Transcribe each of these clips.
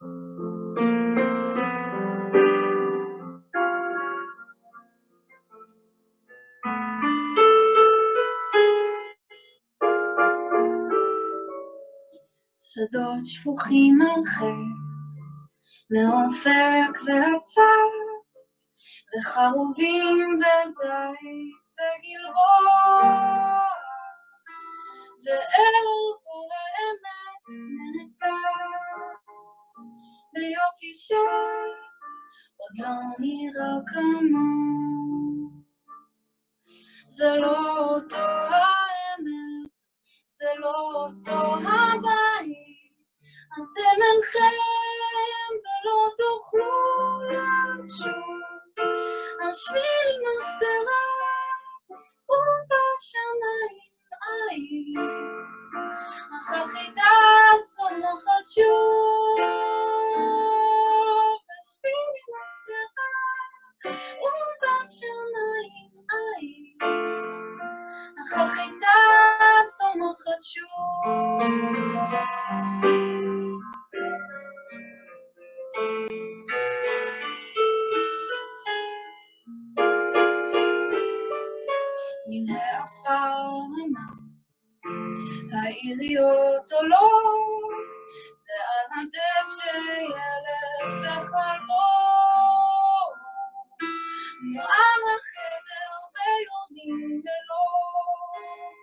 שדות שפוכים על חיר, מאופק ועצר, וחרובים וזית וגלבוע, ואלף ורעמת מנסה, ביופי שעוד לא נראה כמוהו. זה לא אותו האמת, זה לא אותו הבית, אתם אינכם ולא תוכלו לשוב. השביל עם הסתרה ובשמיים עית, אך החיטה צומחת שוב. השביל עם הסתרה ובשמיים עית, אך החיטה צומחת שוב. מן העפר המים העיריות עולות, ועל הדשא ילד וחלום, מעל החדר ויורדים לילות,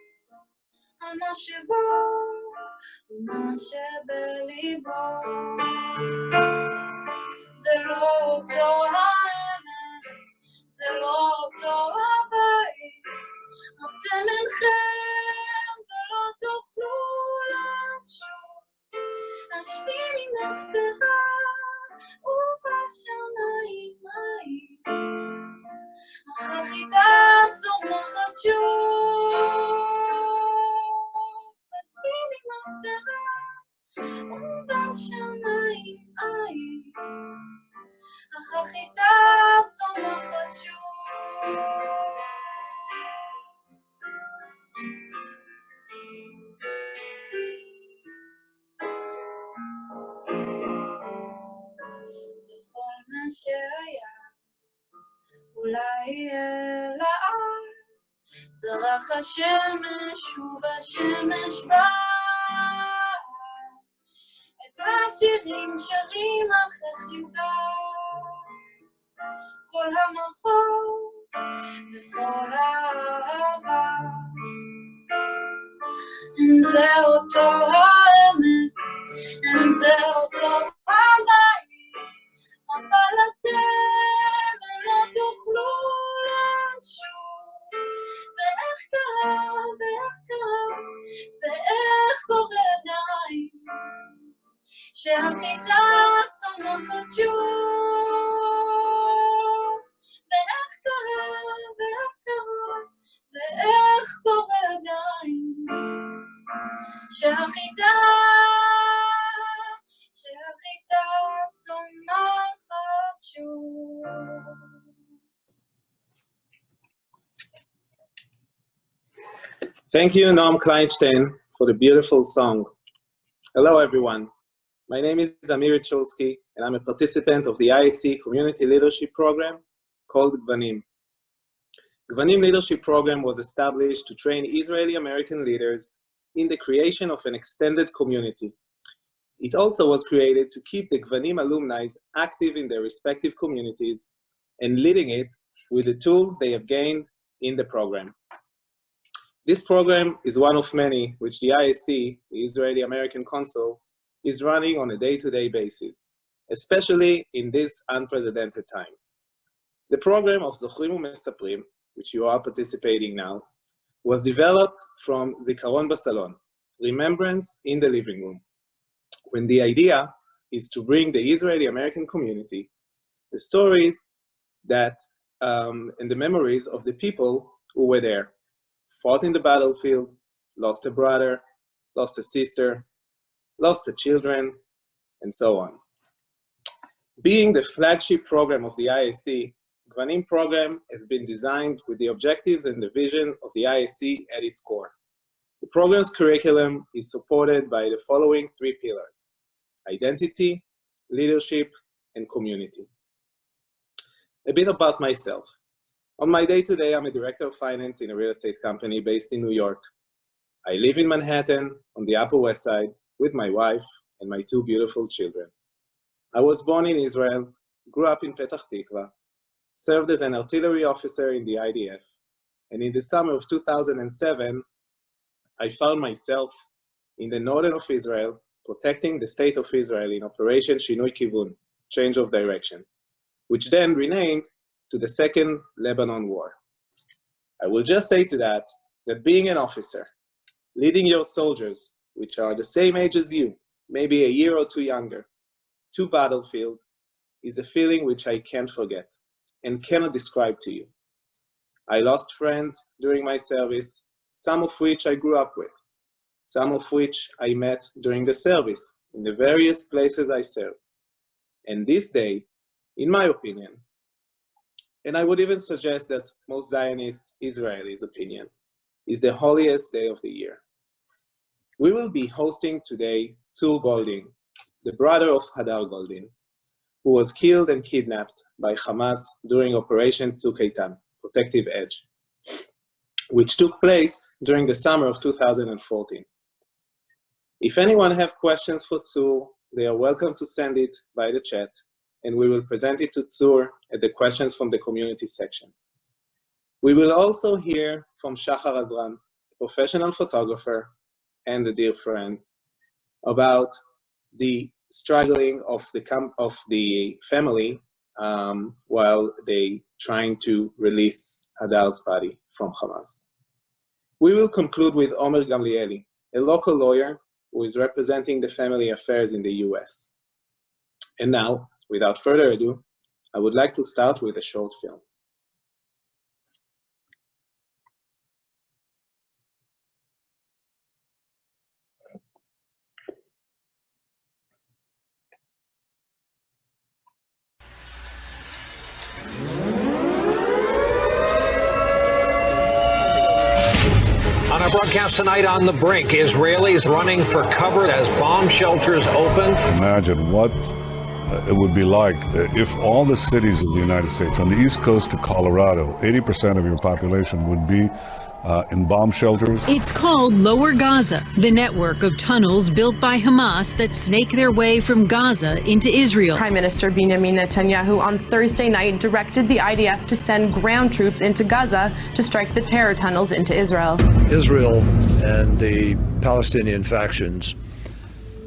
על מה שבו ומה שבליבו. זה לא אותו האמת, זה לא אותו הבית, אתם אינכם ולא תוכלו לשוב. השביל עם הסתרה ובשמיים עית, אך החיטה צומחת שוב. השביל עם הסתרה ובשמיים עית, אך החיטה צומחת שוב. בכל מה שהיה אולי יהיה לעד, זרח השמש ובשמש בא, את השירים שרים אחרי חיוגה, כל המחור וכל האהבה. אין זה אותו האמת, אין זה אותו הבית, אבל אתם לא תוכלו לשוב. ואיך קרה, ואיך קרה, ואיך קורה די, שהחיטה צומחת שוב. ואיך קרה, ואיך קרה, ואיך קורה די, שהחיטה צומחת שוב. Thank you, Noam Kleinstein, for the beautiful song. Hello, everyone. My name is Amir Cholsky, and I'm a participant of the IAC Community Leadership Program called Gvanim. Gvanim Leadership Program was established to train Israeli-American leaders in the creation of an extended community. It also was created to keep the Gvanim alumni active in their respective communities and leading it with the tools they have gained in the program. This program is one of many which the IAC, the Israeli-American Council, is running on a day-to-day basis, especially in these unprecedented times. The program of Zochrim Umesaprim, which you are participating now, was developed from Zikaron Basalon, remembrance in the living room, when the idea is to bring the Israeli-American community the stories that and the memories of the people who were there, fought in the battlefield, lost a brother, lost a sister, lost the children, and so on. Being the flagship program of the IAC, Gvanim program has been designed with the objectives and the vision of the IAC at its core. The program's curriculum is supported by the following three pillars: identity, leadership, and community. A bit about myself. On my day-to-day, I'm a director of finance in a real estate company based in New York. I live in Manhattan on the Upper West Side with my wife and my 2 beautiful children. I was born in Israel, grew up in Petah Tikva, served as an artillery officer in the IDF, and in the summer of 2007, I found myself in the northern of Israel, protecting the state of Israel in Operation Shinui Kivun, change of direction, which then renamed to the Second Lebanon War. I will just say to that being an officer, leading your soldiers, which are the same age as you, maybe a year or 2 younger, to battlefield, is a feeling which I can't forget and cannot describe to you. I lost friends during my service, some of which I grew up with, some of which I met during the service in the various places I served. And this day, in my opinion, and I would even suggest that most Zionist Israelis' opinion, is the holiest day of the year. We will be hosting today Tzur Goldin, the brother of Hadar Goldin, who was killed and kidnapped by Hamas during Operation Tzuk Eitan, Protective Edge, which took place during the summer of 2014. If anyone have questions for Tzur, they are welcome to send it by the chat, and we will present it to Tzur at the questions from the community section. We will also hear from Shachar Azran, a professional photographer and a dear friend, about the struggling of the family while they trying to release Hadar's body from Hamas. We will conclude with Omer Gamlieli, a local lawyer who is representing the family affairs in the US. And now, without further ado, I would like to start with a short film. On our broadcast tonight, On the Brink, Israelis running for cover as bomb shelters open. Imagine what it would be like if all the cities of the United States, from the East Coast to Colorado, 80% of your population would be in bomb shelters. It's called Lower Gaza, the network of tunnels built by Hamas that snake their way from Gaza into Israel. Prime Minister Benjamin Netanyahu on Thursday night directed the IDF to send ground troops into Gaza to strike the terror tunnels into Israel. Israel and the Palestinian factions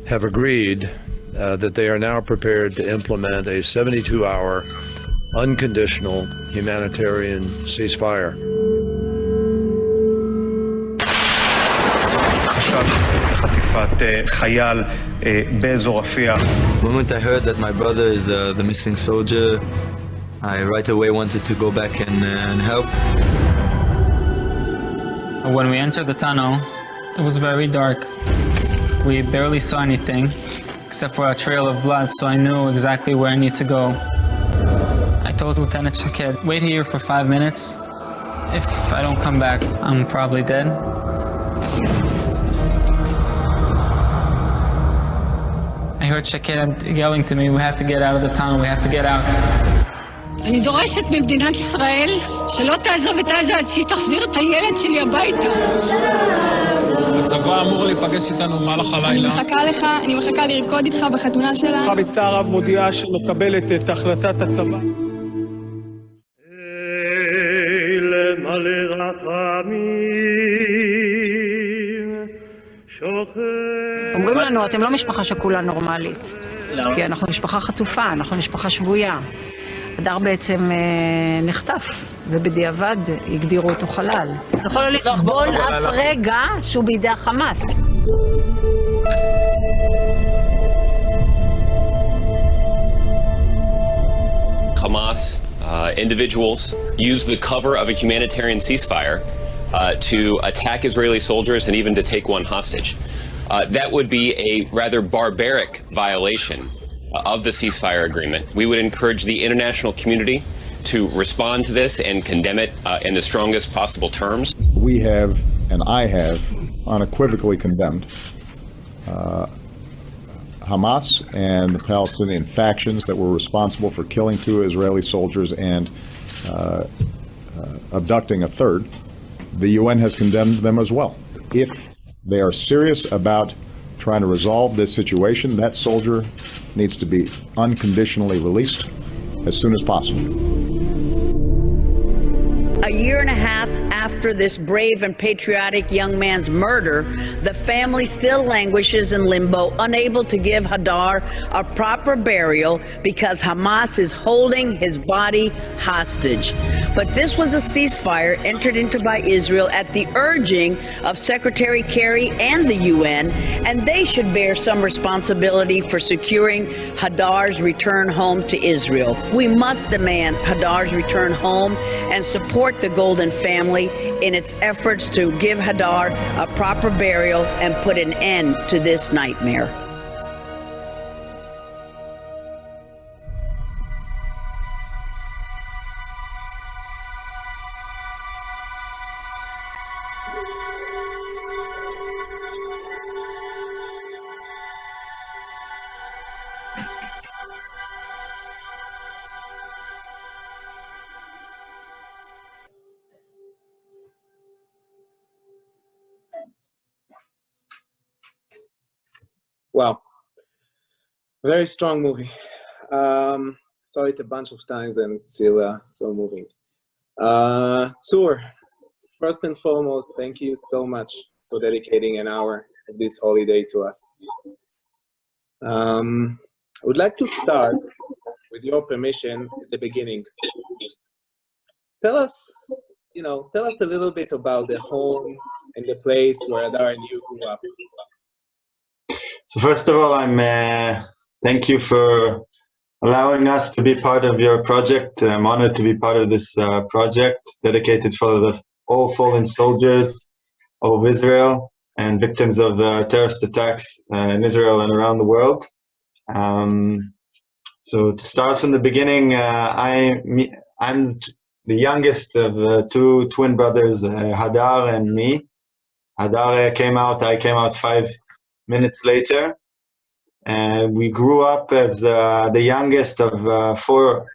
have agreed that they are now prepared to implement a 72-hour unconditional humanitarian ceasefire. The moment I heard that my brother is the missing soldier, I right away wanted to go back and help. When we entered the tunnel, it was very dark. We barely saw anything except for a trail of blood, so I knew exactly where I need to go. I told Lieutenant Shaked, wait here for 5 minutes. If I don't come back, I'm probably dead. I heard Shaked yelling to me, we have to get out of the tunnel, we have to get out. אני דורשת ממדינת ישראל שלא תעזוב את עזה עד שהיא תחזיר את הילד שלי הביתה. הצבא אמור להיפגש איתנו במהלך הלילה. אני מחכה לרקוד איתך בחתונה שלה. בצער רב מודיעה שמקבלת את החלטת הצבא. אומרים לנו, אתם לא משפחה שכולה נורמלית. כי אנחנו משפחה חטופה, אנחנו משפחה שבויה. הדר בעצם נחטף, ובדיעבד הגדירו אותו חלל. יכול לא לסבול אף רגע שהוא בידי החמאס. Hamas individuals use the cover of a humanitarian ceasefire to attack Israeli soldiers and even to take one hostage. That would be a rather barbaric violation of the ceasefire agreement. We would encourage the international community to respond to this and condemn it in the strongest possible terms. We have, and I have, unequivocally condemned Hamas and the Palestinian factions that were responsible for killing 2 Israeli soldiers and abducting a third, the UN has condemned them as well. If they are serious about trying to resolve this situation, that soldier needs to be unconditionally released as soon as possible. A year and a half after this brave and patriotic young man's murder, the family still languishes in limbo, unable to give Hadar a proper burial because Hamas is holding his body hostage. But this was a ceasefire entered into by Israel at the urging of Secretary Kerry and the UN, and they should bear some responsibility for securing Hadar's return home to Israel. We must demand Hadar's return home and support the Goldin family in its efforts to give Hadar a proper burial and put an end to this nightmare. Wow, very strong movie. Saw it a bunch of times and still so moving. Tzur, first and foremost, thank you so much for dedicating an hour of this holiday to us. I would like to start, with your permission, at the beginning. Tell us a little bit about the home and the place where Hadar and you grew up. So first of all, thank you for allowing us to be part of your project. I'm honored to be part of this project dedicated for all fallen soldiers of Israel and victims of terrorist attacks in Israel and around the world. So to start from the beginning, I'm the youngest of 2 twin brothers, Hadar and me. Hadar I came out 5 minutes later, and we grew up as the youngest of 4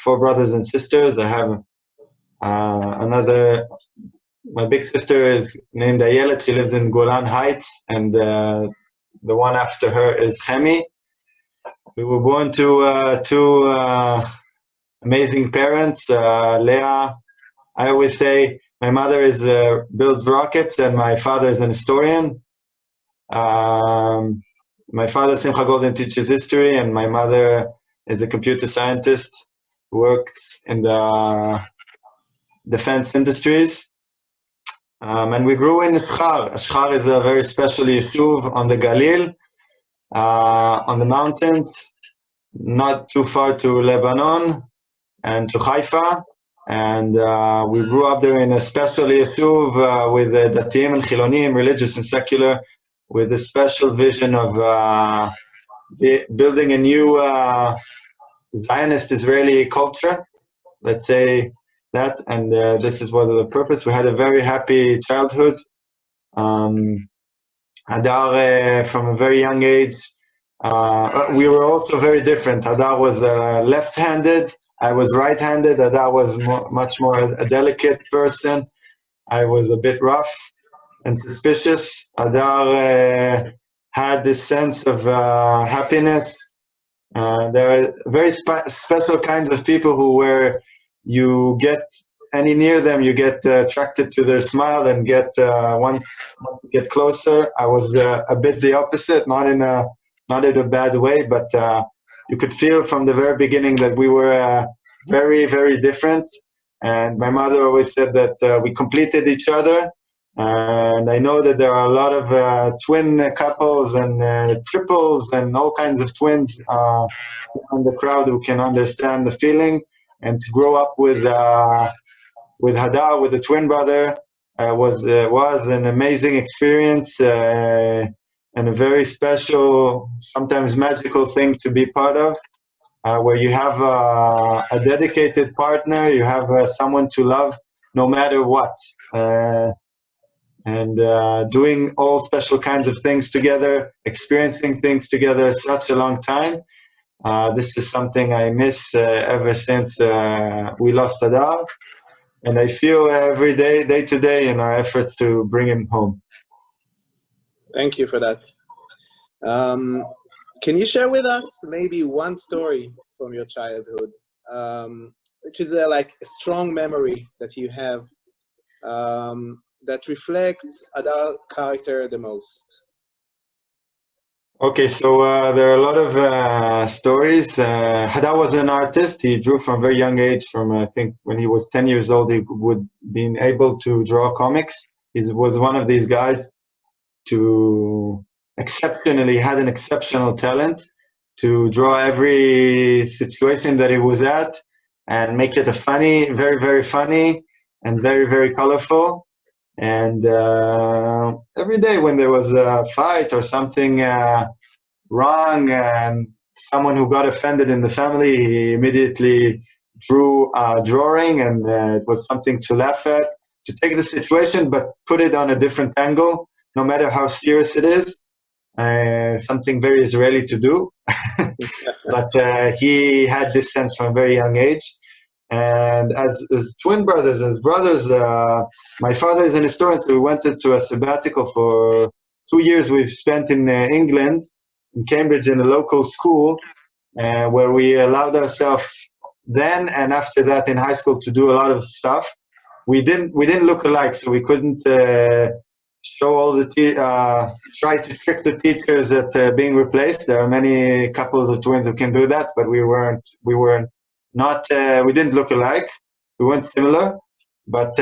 brothers and sisters. I have my big sister is named Ayelet. She lives in Golan Heights, and the one after her is Chemi. We were born to 2 amazing parents. Leah, I always say my mother builds rockets and my father is an historian. My father, Simcha Goldin, teaches history, and my mother is a computer scientist who works in the defense industries. And we grew in Shchar. Shchar is a very special yeshuv on the Galil, on the mountains, not too far to Lebanon and to Haifa. And we grew up there in a special yeshuv with Datim and Chilonim, religious and secular, with a special vision of building a new Zionist Israeli culture, let's say that, and this is what the purpose. We had a very happy childhood. Hadar, from a very young age, we were also very different. Hadar was left-handed, I was right-handed. Hadar was much more a delicate person. I was a bit rough and suspicious. Hadar had this sense of happiness. There are very special kinds of people where you get any near them, you get attracted to their smile and want to get closer. I was a bit the opposite, not in a bad way, but you could feel from the very beginning that we were very, very different. And my mother always said that we completed each other. And I know that there are a lot of twin couples and triples and all kinds of twins in the crowd who can understand the feeling. And to grow up with Hadar, with a twin brother, was an amazing experience and a very special, sometimes magical thing to be part of, where you have a dedicated partner, you have someone to love no matter what. and doing all special kinds of things together, experiencing things together such a long time. This is something I miss ever since we lost Hadar, and I feel every day, day to day, in our efforts to bring him home. Thank you for that. Can you share with us maybe one story from your childhood, which is like a strong memory that you have that reflects Hadar character the most? Okay, so there are a lot of stories. Hadar was an artist. He drew from a very young age. From I think when he was 10 years old, he would been able to draw comics. He was one of these guys to had an exceptional talent to draw every situation that he was at and make it a funny, very, very funny and very, very colorful. And every day when there was a fight or something wrong and someone who got offended in the family, he immediately drew a drawing, and it was something to laugh at, to take the situation but put it on a different angle, no matter how serious it is. Something very Israeli to do. But he had this sense from a very young age. And as twin brothers, as brothers, my father is an historian, so we went to a sabbatical for 2 years. We've spent in England, in Cambridge, in a local school, where we allowed ourselves then and after that in high school to do a lot of stuff. We didn't look alike, so we couldn't show all the try to trick the teachers at being replaced. There are many couples of twins who can do that, but we didn't look alike. We weren't similar, but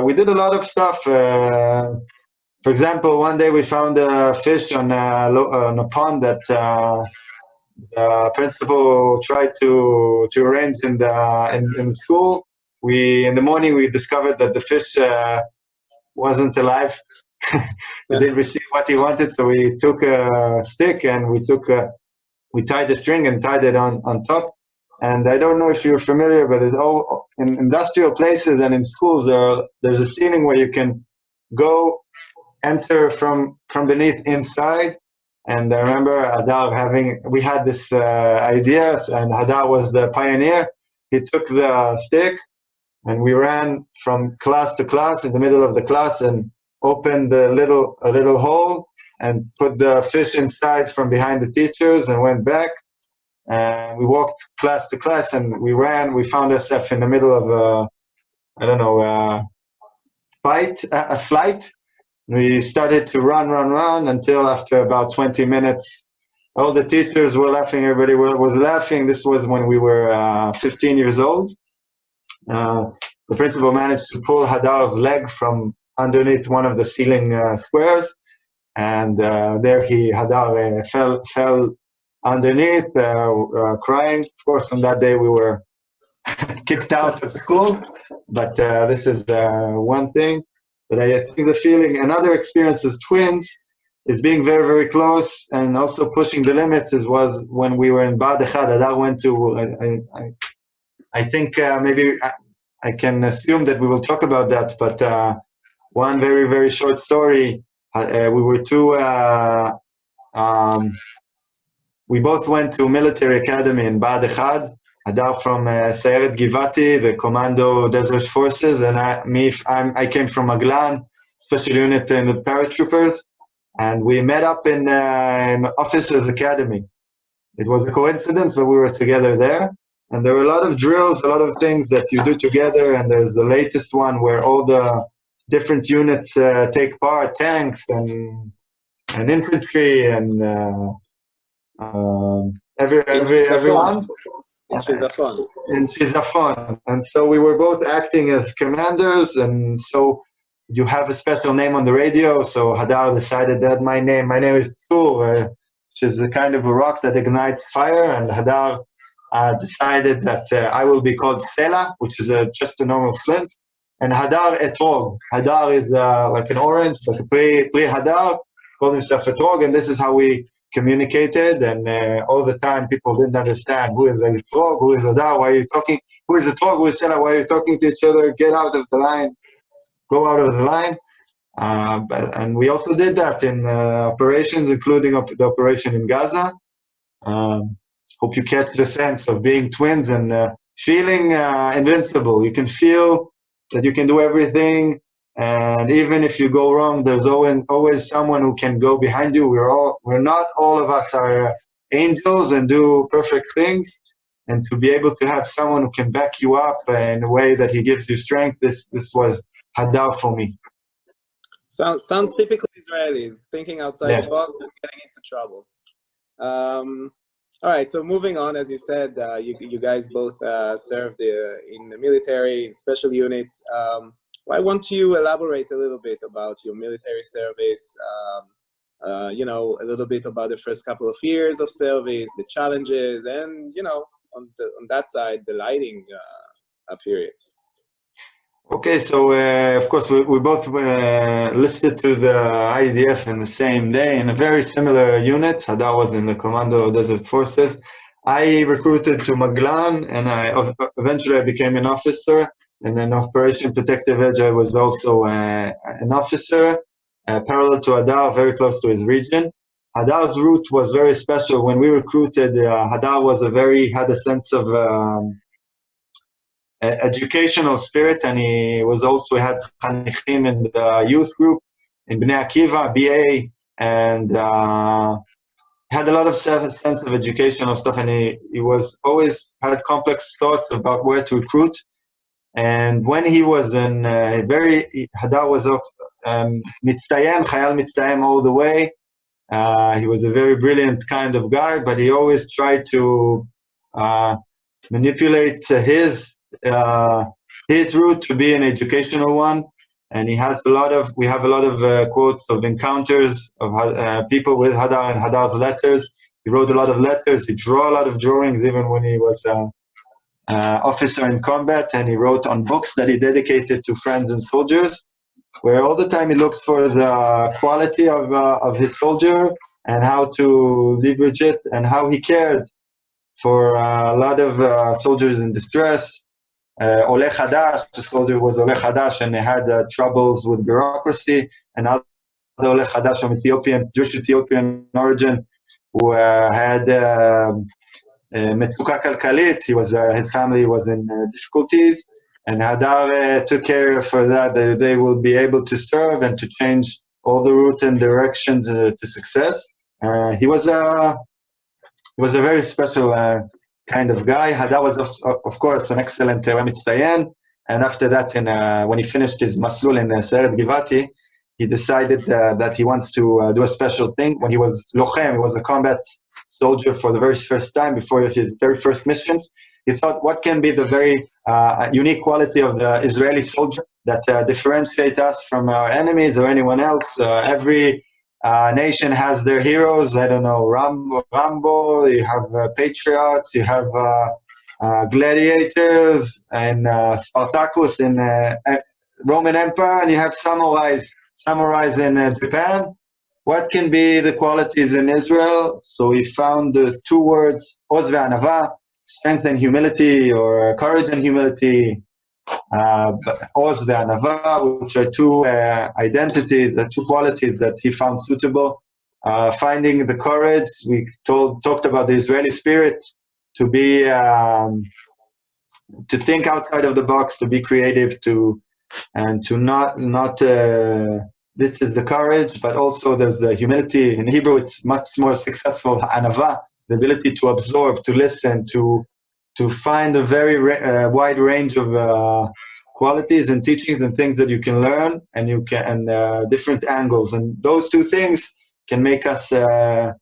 we did a lot of stuff. For example, one day we found a fish on a pond that the principal tried to arrange in the school. In the morning we discovered that the fish wasn't alive. He didn't receive what he wanted, so we took a stick and we tied the string and tied it on top. And I don't know if you're familiar, but it's all in industrial places and in schools. There's a ceiling where you can enter from beneath inside. And I remember Hadar we had this idea, and Hadar was the pioneer. He took the stick, and we ran from class to class in the middle of the class and opened a little hole and put the fish inside from behind the teachers and went back. And we walked class to class and we ran. We found ourselves in the middle of a flight. We started to run until after about 20 minutes, all the teachers were laughing. Everybody was laughing. This was when we were 15 years old. The principal managed to pull Hadar's leg from underneath one of the ceiling squares, and there Hadar fell underneath, crying. Of course, on that day we were kicked out of school, but this is one thing. But I think the feeling, another experience as twins, is being very, very close and also pushing the limits. Was when we were in Bad Echad. Hadar went to, I think maybe I can assume that we will talk about that, but one very, very short story. We were we both went to military academy in Bad Echad. Hadar from Sayeret Givati, the Commando Desert Forces, and I came from Maglan, special unit in the paratroopers, and we met up in Officers Academy. It was a coincidence that we were together there, and there were a lot of drills, a lot of things that you do together, and there's the latest one where all the different units take part, tanks and infantry and everyone. In Shizafon. And so we were both acting as commanders, and so you have a special name on the radio. So Hadar decided that my name is Tzur, which is a kind of a rock that ignites fire, and Hadar decided that I will be called Sela, which is just a normal flint, and Hadar Etrog. Hadar is like an orange, like a pre Hadar, called himself Etrog, and this is how we communicated, and all the time people didn't understand who is Etrog, who is Hadar, why are you talking, who is Etrog, who is Sela, why are you talking to each other, get out of the line, go out of the line. And we also did that in operations, including the operation in Gaza. Hope you catch the sense of being twins and feeling invincible. You can feel that you can do everything, and even if you go wrong, there's always someone who can go behind you. We're not all of us are angels and do perfect things, and to be able to have someone who can back you up in a way that he gives you strength, this was Hadar for me. Sounds typically Israelis, thinking outside the box and getting into trouble. All right, so moving on, as you said, you guys both served in the military, in special units. I want you to elaborate a little bit about your military service, you know, a little bit about the first couple of years of service, the challenges, and, you know, on that side, the lighting periods. Okay, so of course we both listed to the IDF in the same day in a very similar unit. Hadar was in the Commando Desert Forces. I recruited to Maglan, and eventually I became an officer. And in Operation Protective Edge, I was also an officer, parallel to Hadar, very close to his region. Hadar's route was very special. When we recruited, Hadar had a sense of educational spirit, and he had Chanichim in the youth group in Bnei Akiva, BA, and had a lot of sense of educational stuff, and he was always had complex thoughts about where to recruit. And when he was in Hadar was Mitztayem, Chayal Mitztayem all the way. He was a very brilliant kind of guy, but he always tried to manipulate his route to be an educational one, and we have a lot of quotes of encounters of people with Hadar and Hadar's letters. He wrote a lot of letters. He drew a lot of drawings, even when he was officer in combat, and he wrote on books that he dedicated to friends and soldiers, where all the time he looks for the quality of his soldier and how to leverage it, and how he cared for a lot of soldiers in distress. Oleh Hadash, the soldier was Oleh Hadash, and they had troubles with bureaucracy, and other Oleh Hadash from Jewish Ethiopian origin, who had Metzuka Kalkalit. His family was in difficulties, and Hadar took care for that they will be able to serve and to change all the routes and directions to success. He was a very special kind of guy. Hadar was, of course, an excellent Mitztayen, and after that, when he finished his Maslul in Seret Givati, he decided that he wants to do a special thing. When he was Lochem, he was a combat soldier for the very first time, before his very first missions. He thought, what can be the very unique quality of the Israeli soldier that differentiate us from our enemies or anyone else? Every nation has their heroes. I don't know, Rambo, you have patriots, you have gladiators, and Spartacus in Roman Empire, and you have samurais in Japan. What can be the qualities in Israel? So he found the two words, Oz ve'anava, strength and humility, or courage and humility. Oz ve'anava, which are two identities, two qualities that he found suitable. Finding the courage, we talked about the Israeli spirit, to be to think outside of the box, to be creative, and to not this is the courage, but also there's the humility. In Hebrew, it's much more successful, anava, the ability to absorb, to listen, to find a very wide range of qualities and teachings and things that you can learn, and different angles. And those two things can make us good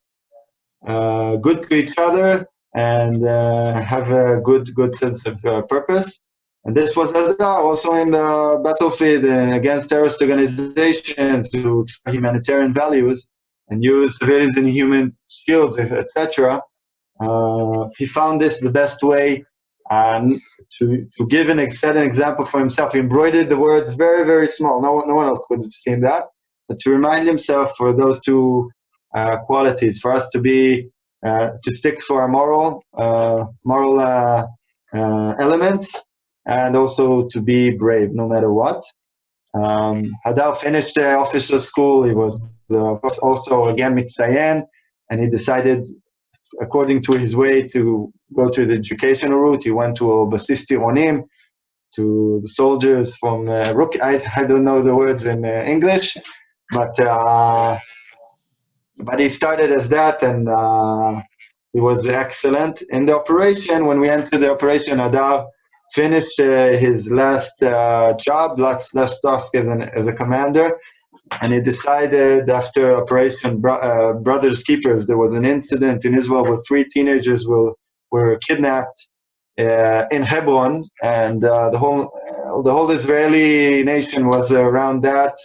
to each other and have a good sense of purpose. And this was also in the battlefield against terrorist organizations, to humanitarian values and use civilians and human shields, etc. He found this the best way to give set an example for himself. He embroidered the words very, very small. No one else would have seen that. But to remind himself for those two qualities, for us to be to stick for our moral elements, and also to be brave no matter what. Hadar finished the official school. He was also again mitzayen, and he decided, according to his way, to go to the educational route. He went to Basis Tironim, to the soldiers from Rook. I don't know the words in English, but he started as that, and he was excellent in the operation. When we entered the operation, Hadar finished his last job, last task as a commander, and he decided after Operation Brothers Keepers, there was an incident in Israel where 3 teenagers were kidnapped in Hebron, and the whole Israeli nation was around that.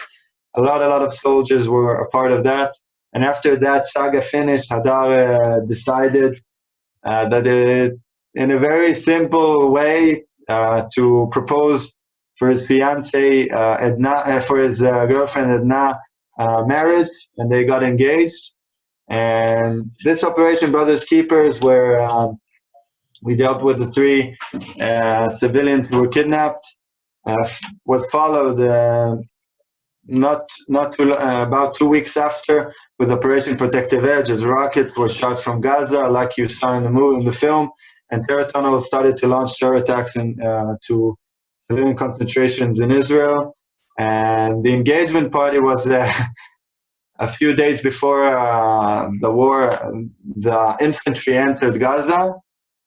A lot of soldiers were a part of that. And after that saga finished, Hadar decided that in a very simple way to propose for his fiancée Edna, for his girlfriend Edna, marriage, and they got engaged. And this Operation Brothers Keepers, where we dealt with the 3 civilians who were kidnapped, was followed about 2 weeks after with Operation Protective Edge, as rockets were shot from Gaza, like you saw in the film, and terror tunnels started to launch terror attacks to civilian concentrations in Israel. And the engagement party was a few days before the war. The infantry entered Gaza,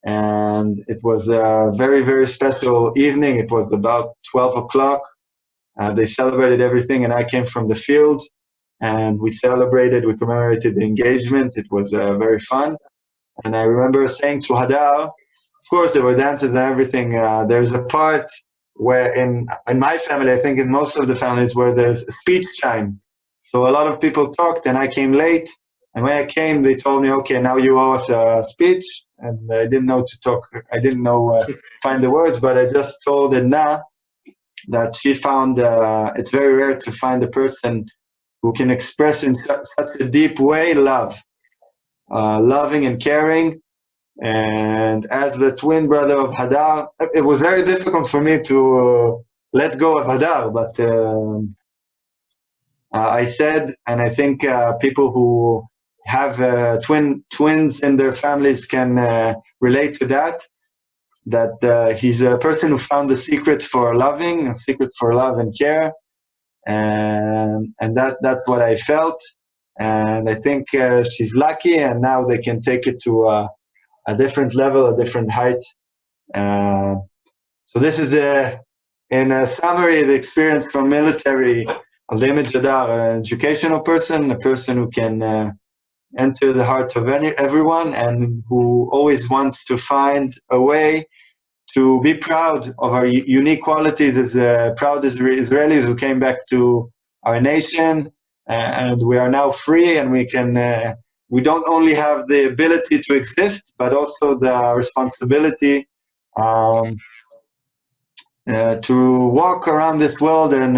and it was a very, very special evening. It was about 12 o'clock. They celebrated everything, and I came from the field, and we commemorated the engagement. It was very fun. And I remember saying to Hadar, of course, there were dances and everything. There's a part where in my family, I think in most of the families, where there's a speech time. So a lot of people talked, and I came late. And when I came, they told me, okay, now you owe us a speech. And I didn't know to talk. I didn't know find the words, but I just told Edna that she found it's very rare to find a person who can express in such a deep way love, loving and caring. And as the twin brother of Hadar, it was very difficult for me to let go of Hadar, but I said, and I think people who have twins in their families can relate to that he's a person who found the secret for loving, a secret for love and care, and that's what I felt. And I think she's lucky, and now they can take it to a different level, a different height. So this is, in a summary, the experience from military of the image Hadar, an educational person, a person who can enter the heart of everyone, and who always wants to find a way to be proud of our unique qualities as proud Israelis who came back to our nation, and we are now free, and we don't only have the ability to exist, but also the responsibility to walk around this world and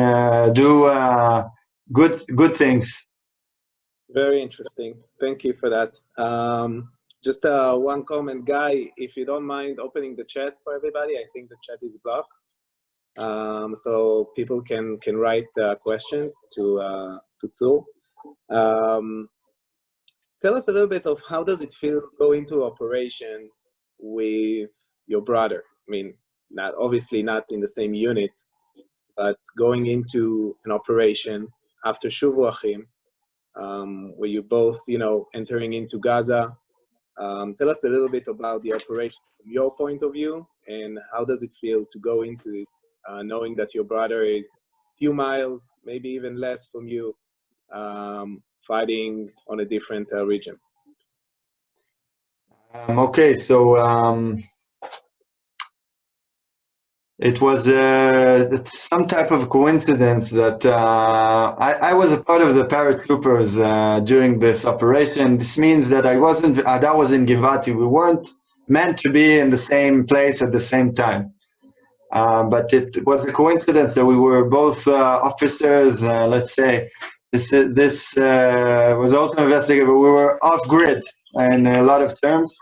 do good things. Very interesting. Thank you for that. Just one comment, Guy, if you don't mind opening the chat for everybody. I think the chat is blocked, so people can write questions to Tzur. Tell us a little bit of how does it feel go into operation with your brother? I mean, obviously not in the same unit, but going into an operation after Shuvu Achim, where you both, entering into Gaza. Tell us a little bit about the operation from your point of view, and how does it feel to go into it, knowing that your brother is a few miles, maybe even less from you, fighting on a different region? Okay, so it was some type of coincidence that I was a part of the paratroopers during this operation. This means that Hadar was in Givati. We weren't meant to be in the same place at the same time. But it was a coincidence that we were both officers, let's say. This was also investigated, but we were off-grid in a lot of terms.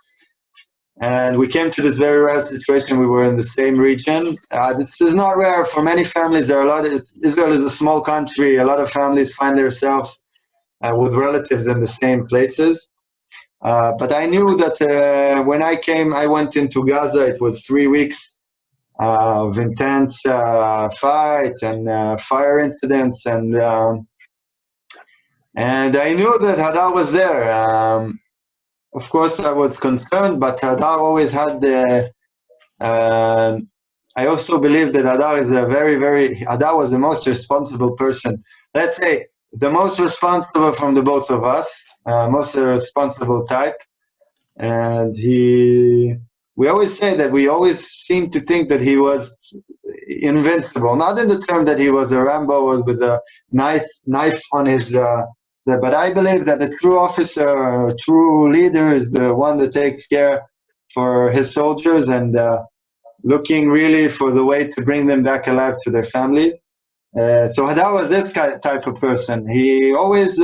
And we came to this very rare situation. We were in the same region. This is not rare for many families. There are a lot. Israel is a small country. A lot of families find themselves with relatives in the same places. But I knew that when I came, I went into Gaza. It was 3 weeks of intense fight and fire incidents, and I knew that Hadar was there. Of course, I was concerned, but Hadar always had the. I also believe that Hadar is Hadar was the most responsible person. Let's say the most responsible from the both of us, most responsible type. And we always say that we always seem to think that he was invincible, not in the term that he was a Rambo with a knife on his. But I believe that a true officer, a true leader, is the one that takes care for his soldiers and looking really for the way to bring them back alive to their families. So Hadar was this type of person. He always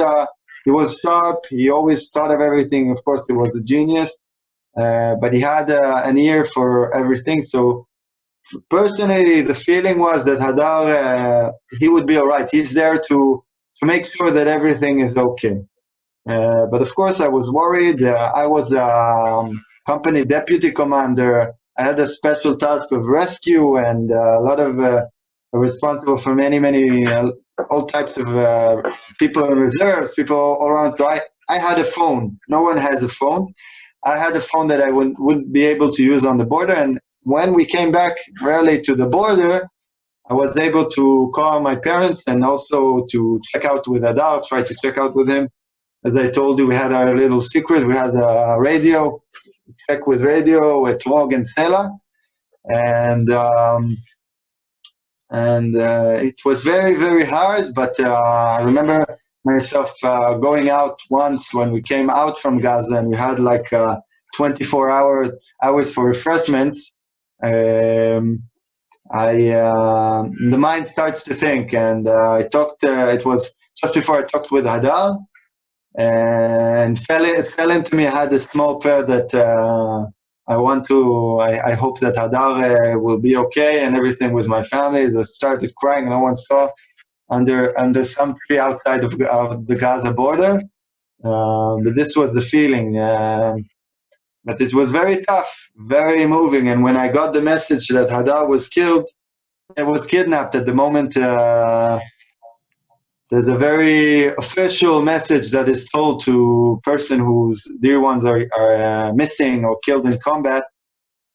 he was sharp. He always thought of everything. Of course, he was a genius, but he had an ear for everything. So personally, the feeling was that Hadar, he would be all right. He's there to make sure that everything is okay. But of course, I was worried. I was company deputy commander. I had a special task of rescue and a lot of responsible for many all types of people in reserves, people all around. So I had a phone. No one has a phone. I had a phone that I wouldn't be able to use on the border. And when we came back rarely to the border, I was able to call my parents and also to check out with Hadar, try to check out with him. As I told you, we had our little secret. We had a radio, check with radio with Rog and Sela. And it was very hard, but I remember myself going out once when we came out from Gaza and we had like 24 hours for refreshments. The mind starts to think, and I talked. It was just before I talked with Hadar, and it fell into me. I had a small prayer that I hope that Hadar will be okay and everything with my family. I started crying. No one saw under some tree outside of the Gaza border, but this was the feeling. But it was very tough, very moving. And when I got the message that Hadar was kidnapped at the moment, there's a very official message that is told to a person whose dear ones are missing or killed in combat.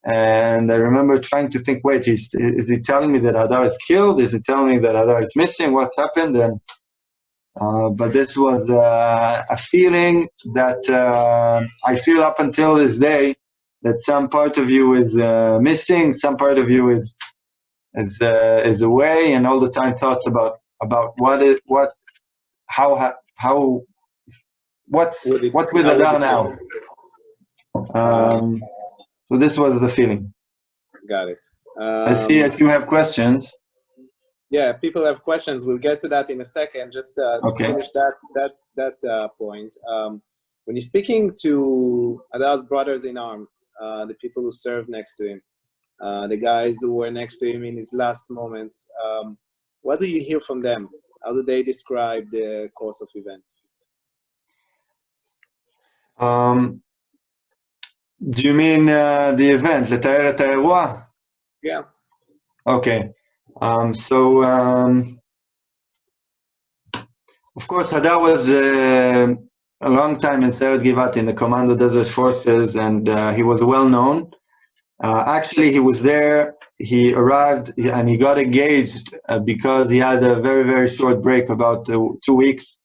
And I remember trying to think, wait, is he telling me that Hadar is killed? Is he telling me that Hadar is missing? What's happened? And but this was a feeling that I feel up until this day, that some part of you is missing, some part of you is away, and all the time thoughts about what's with Hadar now. So this was the feeling. Got it. I see as you have questions. Yeah, people have questions. We'll get to that in a second. Just to finish that point. When you're speaking to Hadar's brothers in arms, the people who served next to him, the guys who were next to him in his last moments, what do you hear from them? How do they describe the course of events? Do you mean the events? לתאר את האירוע? Yeah. Okay. Of course, Hadar was a long time in Seret Givat in the Commando Desert Forces, and he was well known. Actually, he was there. He arrived and he got engaged because he had a very short break, about 2 weeks,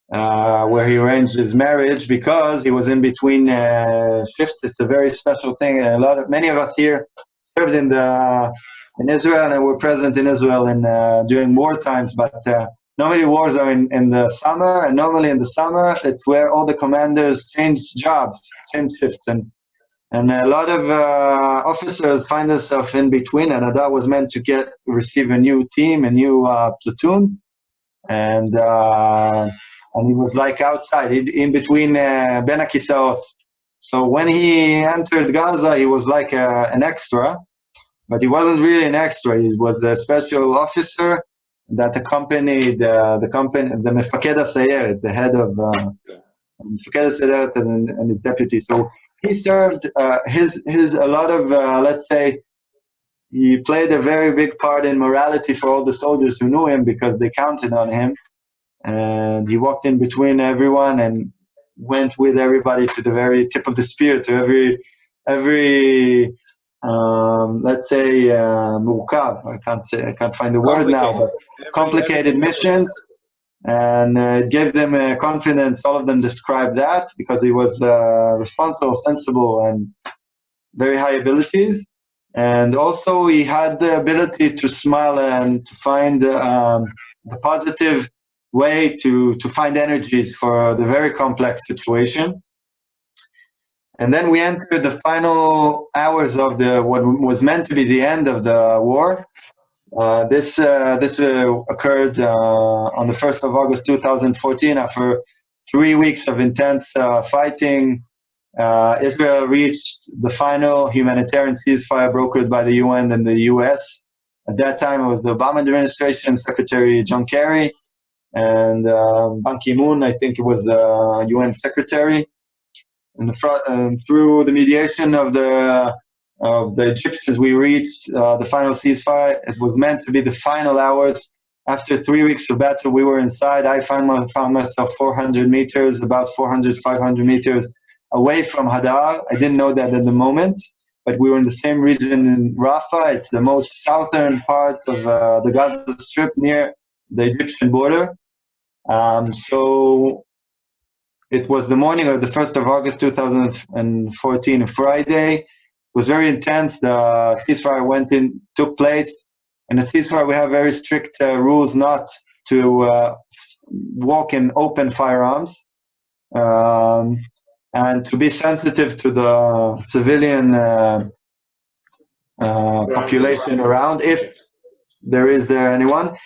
where he arranged his marriage because he was in between shifts. It's a very special thing. Many of us here served in Israel and were present in Israel during war times, but normally wars are in the summer, and normally in the summer it's where all the commanders change jobs, change shifts, and a lot of officers find themselves in between. And Hadar was meant to receive a new team, a new platoon, and he was like outside, in between Ben HaKisaot. So when he entered Gaza, he was like an extra, but he wasn't really an extra. He was a special officer that accompanied the Mefaked HaSayeret, the head of Mefaked HaSayeret and his deputy. So he served a lot of, let's say, he played a very big part in morality for all the soldiers who knew him because they counted on him. And he walked in between everyone and went with everybody to the very tip of the spear, to every let's say, murkav. I can't find the word now, but complicated missions. And it gave them confidence. All of them described that because he was responsible, sensible, and very high abilities. And also he had the ability to smile and to find the positive way to find energies for the very complex situation. And then we entered the final hours of what was meant to be the end of the war. This occurred on the 1st of August 2014 after 3 weeks of intense fighting. Israel reached the final humanitarian ceasefire brokered by the UN and the US. At that time, it was the Obama administration, Secretary John Kerry, and Ban Ki-moon, I think it was the UN Secretary. And through the mediation of the Egyptians, we reached the final ceasefire. It was meant to be the final hours. After 3 weeks of battle, we were inside. I found myself 400 meters, about 400, 500 meters away from Hadar. I didn't know that at the moment, but we were in the same region in Rafah. It's the most southern part of the Gaza Strip near the Egyptian border. So it was the morning of the 1st of August 2014, a Friday. It was very intense. The ceasefire took place. In a ceasefire, we have very strict rules not to walk in open firearms. And to be sensitive to the civilian population around, if there is anyone.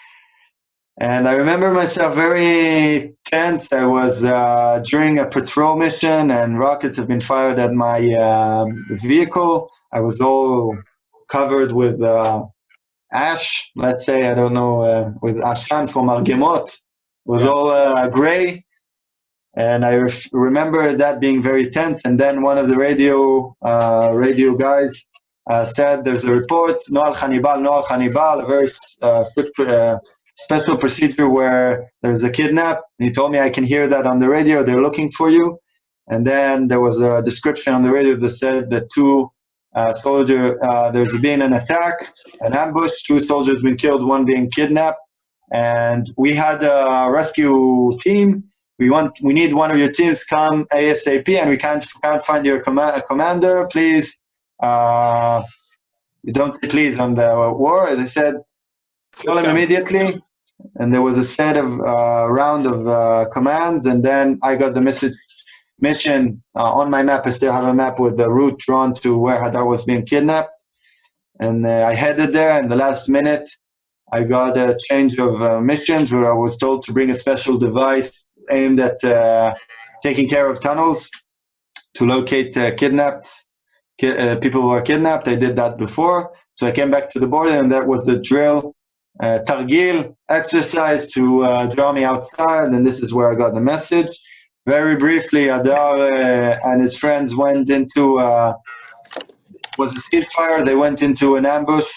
And I remember myself very tense. I was during a patrol mission, and rockets have been fired at my vehicle. I was all covered with ash, let's say, I don't know, with ashan from Argemot. It was all gray. And I remember that being very tense. And then one of the radio guys said, there's a report, Noal Hannibal, a very strict special procedure where there's a kidnap. And he told me, I can hear that on the radio, they're looking for you. And then there was a description on the radio that said that two soldiers, there's been an attack, an ambush, 2 soldiers been killed, 1 being kidnapped. And we had a rescue team. We need one of your teams come ASAP, and we can't find your commander. Please, you don't say please on the war. They said, call him immediately. And there was a set of round of commands, and then I got the message mentioned on my map. I still have a map with the route drawn to where Hadar was being kidnapped. And I headed there, and the last minute, I got a change of missions where I was told to bring a special device aimed at taking care of tunnels to locate people who are kidnapped. I did that before. So I came back to the border, and that was the drill, targil, exercise to draw me outside. And this is where I got the message. Very briefly, Hadar and his friends went into, was a ceasefire. They went into an ambush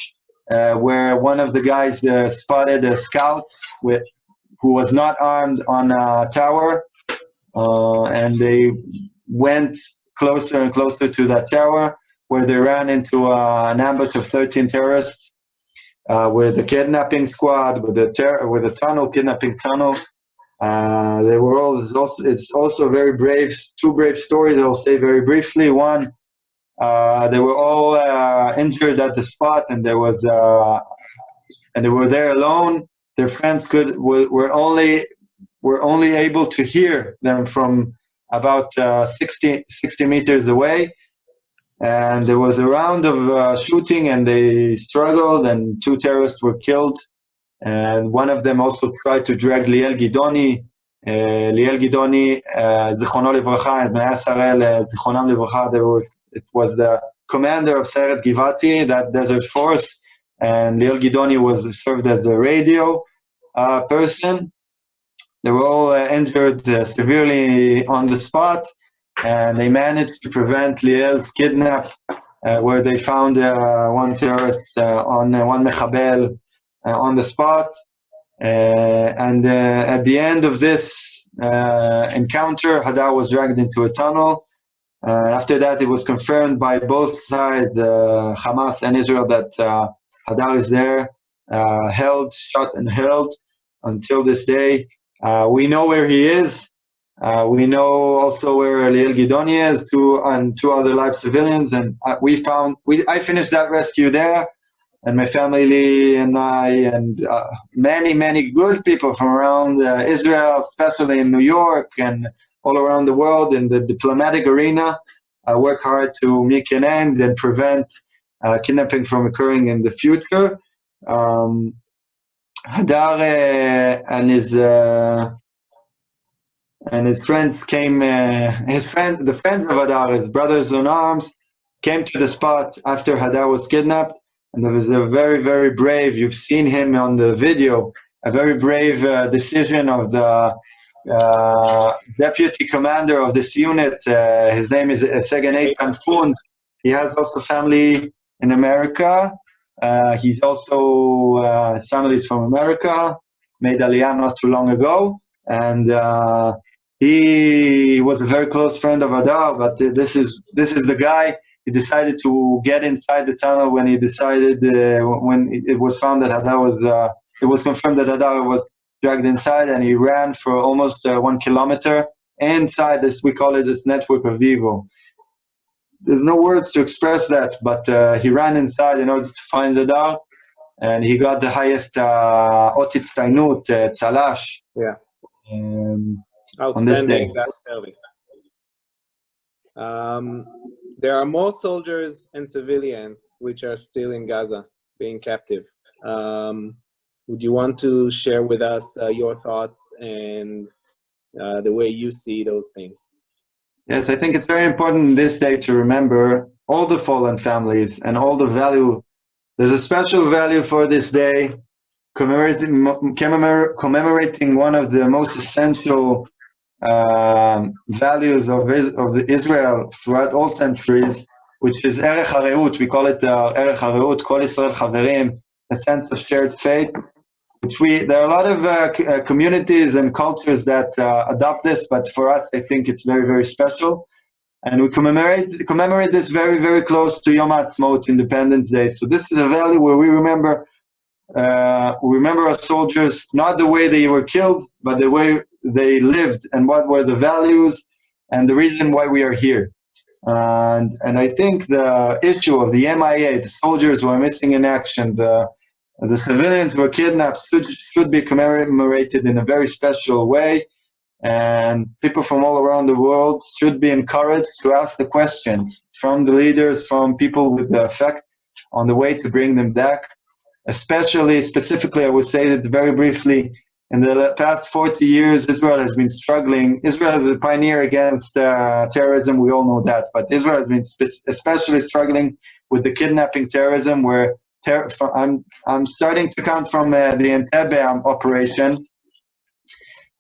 where one of the guys spotted a scout who was not armed on a tower, and they went closer and closer to that tower, where they ran into an ambush of 13 terrorists, with the kidnapping squad, with the tunnel, kidnapping tunnel. They were all. It's also very brave. 2 brave stories I'll say very briefly. One, they were all injured at the spot, and there was, and they were there alone. Their friends were only able to hear them from about 60 meters away. And there was a round of shooting, and they struggled, and 2 terrorists were killed. And one of them also tried to drag Liel Gidoni ליאל גידוני, זיכרונו לברכה, and בניה שראל, זיכרונם לברכה, it was the commander of Seret Givati, that desert force, and Liel Gidoni served as a radio person. They were all injured severely on the spot, and they managed to prevent Liel's kidnap, where they found one terrorist one mechabel on the spot. And at the end of this encounter, Hadar was dragged into a tunnel. After that, it was confirmed by both sides, Hamas and Israel, that Hadar is there, shot and held until this day. We know where he is. We know also where Liel Gidoni is, and two other live civilians. And I finished that rescue there, and my family and I, and many, many good people from around Israel, especially in New York and all around the world in the diplomatic arena, work hard to make an end and prevent kidnapping from occurring in the future. Hadar and his friends came. The friends of Hadar, his brothers in arms, came to the spot after Hadar was kidnapped, and there was a very, very brave. You've seen him on the video. A very brave decision of the deputy commander of this unit. His name is Segan Eitan Fund. He has also family in America. He's also, his family is from America, made Aliyah not too long ago. And he was a very close friend of Hadar, but this is the guy. He decided to get inside the tunnel when he decided, when it was found that Hadar was, it was confirmed that Hadar was dragged inside, and he ran for almost 1 kilometer inside this, we call it this network of evil. There's no words to express that, but he ran inside in order to find Hadar, and he got the highest Ot Hitztainut, Tzalash. Yeah. On this day. Outstanding that service. There are more soldiers and civilians which are still in Gaza, being captive. Would you want to share with us your thoughts and the way you see those things? Yes, I think it's very important this day to remember all the fallen families and all the value. There's a special value for this day, commemorating one of the most essential values of Israel throughout all centuries, which is Erech HaReut. We call it Erech HaReut, Kol Yisrael Chaverim, a sense of shared fate. There are a lot of communities and cultures that adopt this, but for us, I think it's very, very special. And we commemorate this very, very close to Yom HaAtzmaut, Independence Day. So this is a value where we remember our soldiers, not the way they were killed, but the way they lived and what were the values and the reason why we are here. And I think the issue of the MIA, the soldiers who are missing in action, the civilians who were kidnapped should be commemorated in a very special way. And people from all around the world should be encouraged to ask the questions from the leaders, from people with the effect on the way to bring them back. Specifically, I would say that very briefly, in the past 40 years, Israel has been struggling. Israel is a pioneer against terrorism, we all know that, but Israel has been especially struggling with the kidnapping terrorism, where I'm starting to count from the Entebbe operation,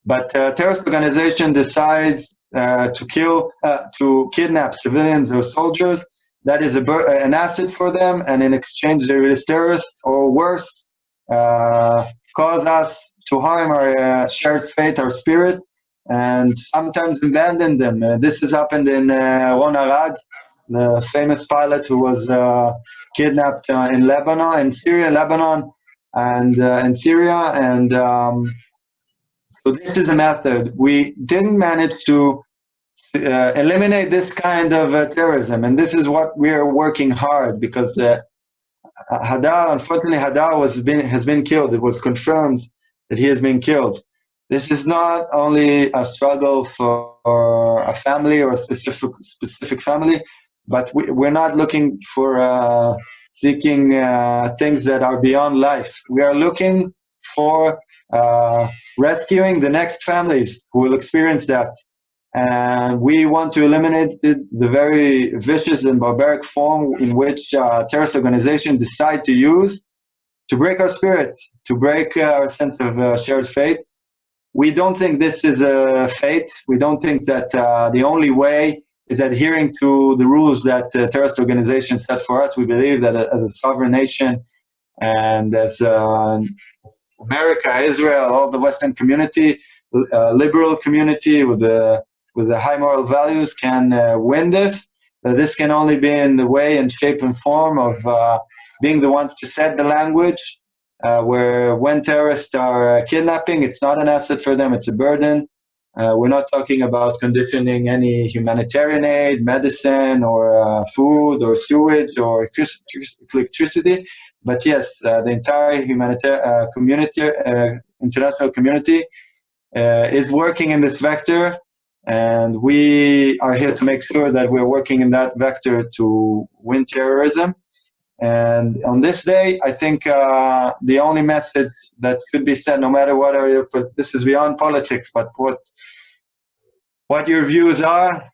but terrorist organization decides to kidnap civilians or soldiers. That is an asset for them, and in exchange they release terrorists, or worse, cause us to harm our shared fate, our spirit, and sometimes abandon them. This has happened in Ron Arad, the famous pilot who was kidnapped in Lebanon, and Syria, and so this is a method. We didn't manage to eliminate this kind of terrorism, and this is what we are working hard, because unfortunately, Hadar has been killed. It was confirmed that he has been killed. This is not only a struggle for a family or a specific family, but we're not looking for seeking things that are beyond life. We are looking for rescuing the next families who will experience that. And we want to eliminate the very vicious and barbaric form in which terrorist organizations decide to use to break our spirits, to break our sense of shared fate. We don't think this is a fate. We don't think that the only way is adhering to the rules that terrorist organizations set for us. We believe that as a sovereign nation and as America, Israel, all the Western community, liberal community with the high moral values can win this. This can only be in the way and shape and form of being the ones to set the language, where when terrorists are kidnapping, it's not an asset for them, it's a burden. We're not talking about conditioning any humanitarian aid, medicine, or food, or sewage, or electricity. But yes, the entire humanitarian community, international community, is working in this vector, and we are here to make sure that we're working in that vector to win terrorism. And on this day, I think the only message that should be said, no matter what this is beyond politics, but what your views are,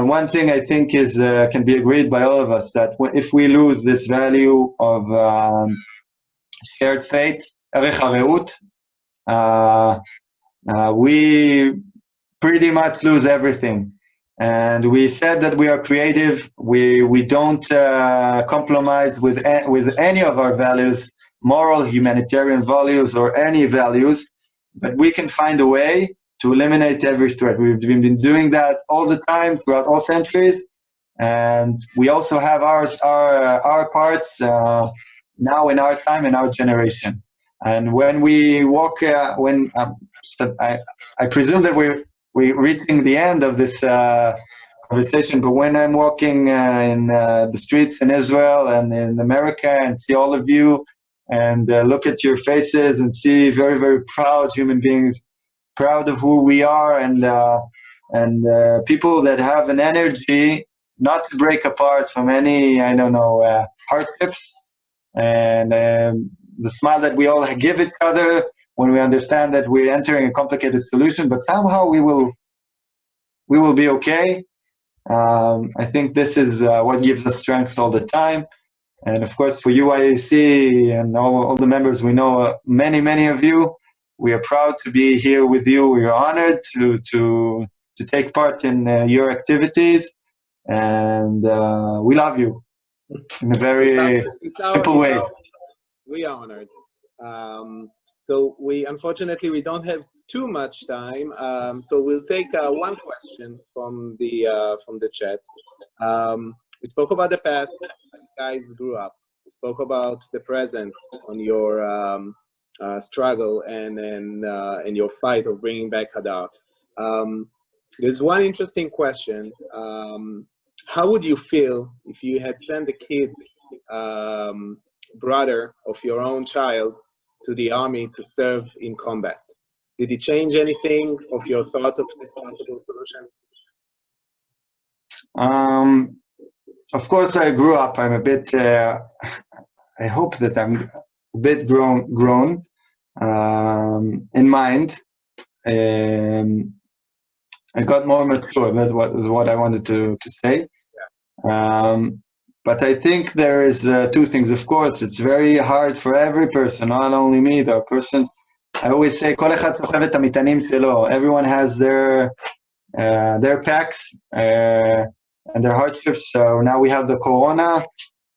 one thing I think is can be agreed by all of us, that if we lose this value of shared fate, erech hareut, we pretty much lose everything. And we said that we are creative. We don't compromise with any of our values, moral, humanitarian values, or any values, but we can find a way to eliminate every threat. We've been doing that all the time throughout all centuries, and we also have our parts now in our time, in our generation. And when we walk, I presume that we're reaching the end of this conversation, but when I'm walking in the streets in Israel and in America and see all of you and look at your faces and see very, very proud human beings, proud of who we are, and people that have an energy not to break apart from any, hardships, and the smile that we all give each other when we understand that we're entering a complicated solution, but somehow we will be okay. I think this is what gives us strength all the time. And of course, for UIAC and all the members, we know many of you. We are proud to be here with you. We are honored to take part in your activities, and we love you in a very simple way. We are honored. So unfortunately we don't have too much time. So we'll take one question from the chat. We spoke about the past, you guys grew up. We spoke about the present on your struggle and your fight of bringing back Hadar. There's one interesting question. How would you feel if you had sent a kid, brother of your own child, to the army to serve in combat? Did it change anything of your thought of this possible solution? Of course, I grew up. I'm a bit. I hope that I'm a bit grown in mind. I got more mature. That is what I wanted to say. But I think there is two things. Of course, it's very hard for every person, not only me. There are persons. I always say, "Kol echad sochev et hamitanim shelo." Everyone has their packs and their hardships. So now we have the corona,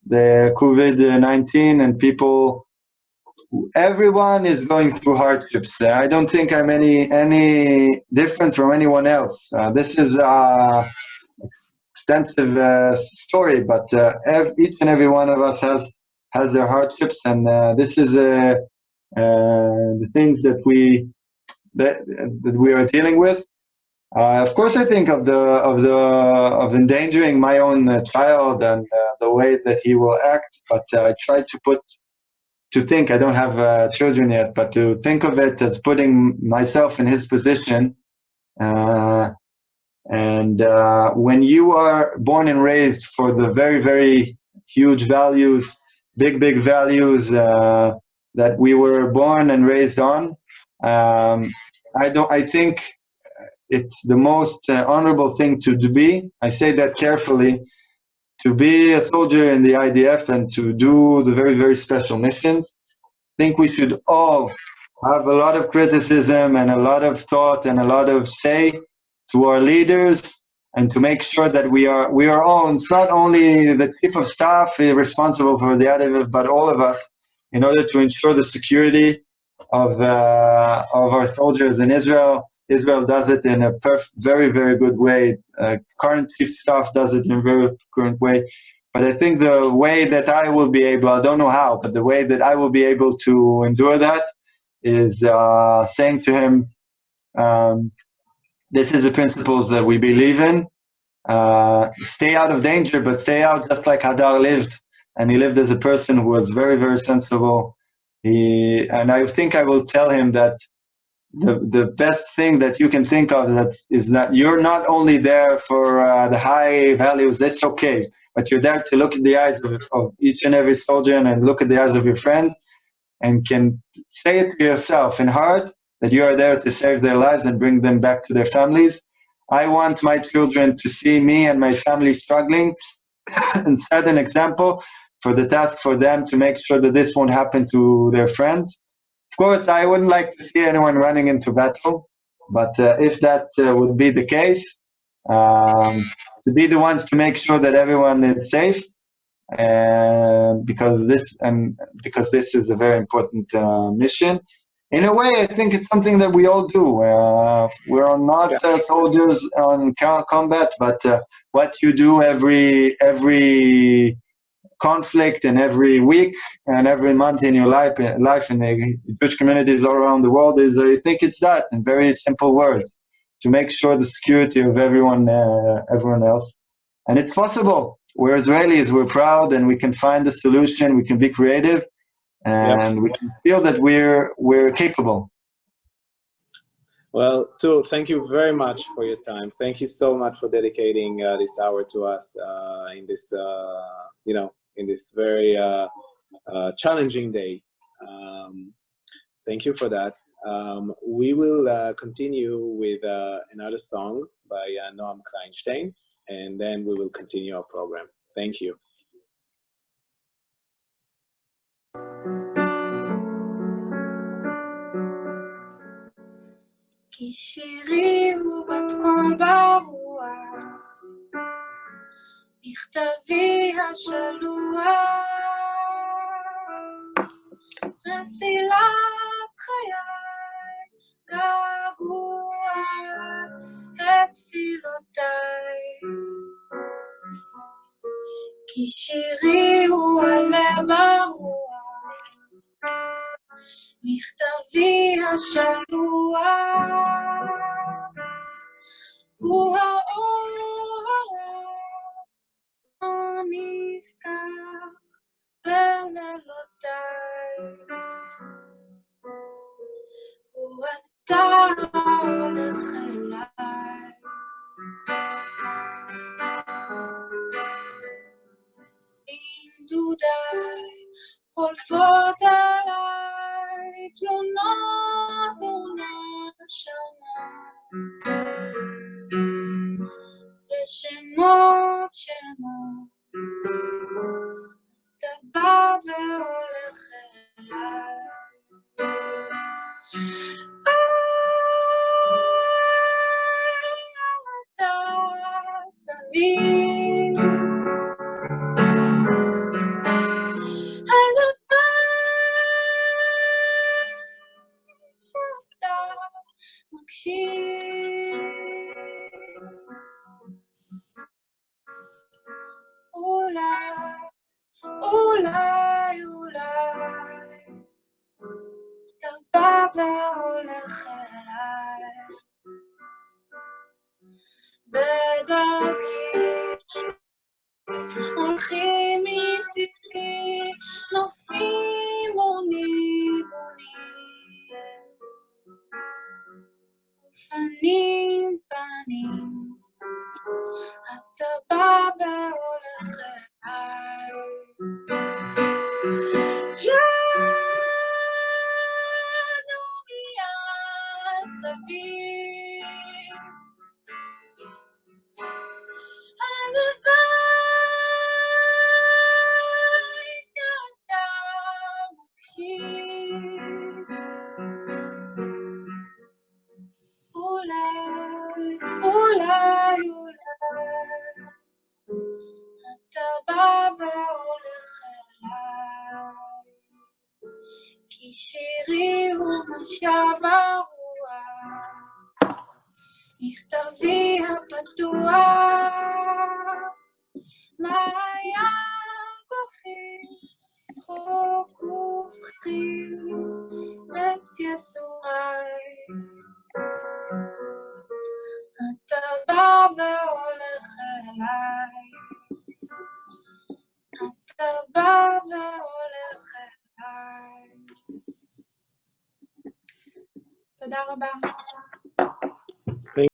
the COVID-19, and people. Everyone is going through hardships. I don't think I'm any different from anyone else. This is extensive story, but each and every one of us has their hardships, and this is the things that we are dealing with. Of course, I think of endangering my own child and the way that he will act, but I try to think. I don't have children yet, but to think of it as putting myself in his position. And when you are born and raised for the very, very huge values, big values, that we were born and raised on. I think it's the most honorable thing to be. I say that carefully. To be a soldier in the IDF and to do the very, very special missions. I think we should all have a lot of criticism and a lot of thought and a lot of say to our leaders, and to make sure that we are all, it's not only the chief of staff responsible for the IDF, but all of us, in order to ensure the security of our soldiers in Israel. Israel does it in a very, very good way. Current chief of staff does it in a very current way. But I think the way that I will be able, I don't know how, but the way that I will be able to endure that is saying to him, this is the principles that we believe in. Stay out of danger, but stay out just like Hadar lived. And he lived as a person who was very, very sensible. And I think I will tell him that the best thing that you can think of is that you're not only there for the high values, that's okay, but you're there to look at the eyes of each and every soldier and look at the eyes of your friends, and can say it to yourself in heart that you are there to save their lives and bring them back to their families. I want my children to see me and my family struggling and set an example for the task for them to make sure that this won't happen to their friends. Of course, I wouldn't like to see anyone running into battle, but if that would be the case, to be the ones to make sure that everyone is safe, because this is a very important mission. In a way, I think it's something that we all do. We're not soldiers on combat, but what you do every conflict and every week and every month in your life in the Jewish communities all around the world is, I think it's that, in very simple words, to make sure the security of everyone else. And it's possible. We're Israelis, we're proud, and we can find a solution, we can be creative, and we can feel that we're capable. Well, Tzur, thank you very much for your time. Thank you so much for dedicating this hour to us in this, in this very challenging day. Thank you for that. We will continue with another song by Noam Kleinstein, and then we will continue our program. Thank you. כי שירי הוא בתקון ברוח, מכתבי השלוח, מסילת חיי, געגוע את תפילותיי. כי שירי הוא הלב הרוח, מכתבי השלוח, הוא האור הנפקח בלילותיי, הוא אתה הולך אליי. דודיי חולפות עליי תלונות ונשמה ושמות שמות, אתה בא והולך אליי. אתה סביב אולי אתה בא והולך אליי בדרכי, הולכים איתי נופים בונים ופנים פנים, אתה בא והולך אליי. אולי, אולי, אולי, אתה בא והולך אליי, כי שירי הוא משב הרוח, מכתבי הפתוח, מעיין כוחי, צחוק ובכי, עץ יסורי. אתה בא והולך אליי, אתה בא והולך אליי. תודה רבה.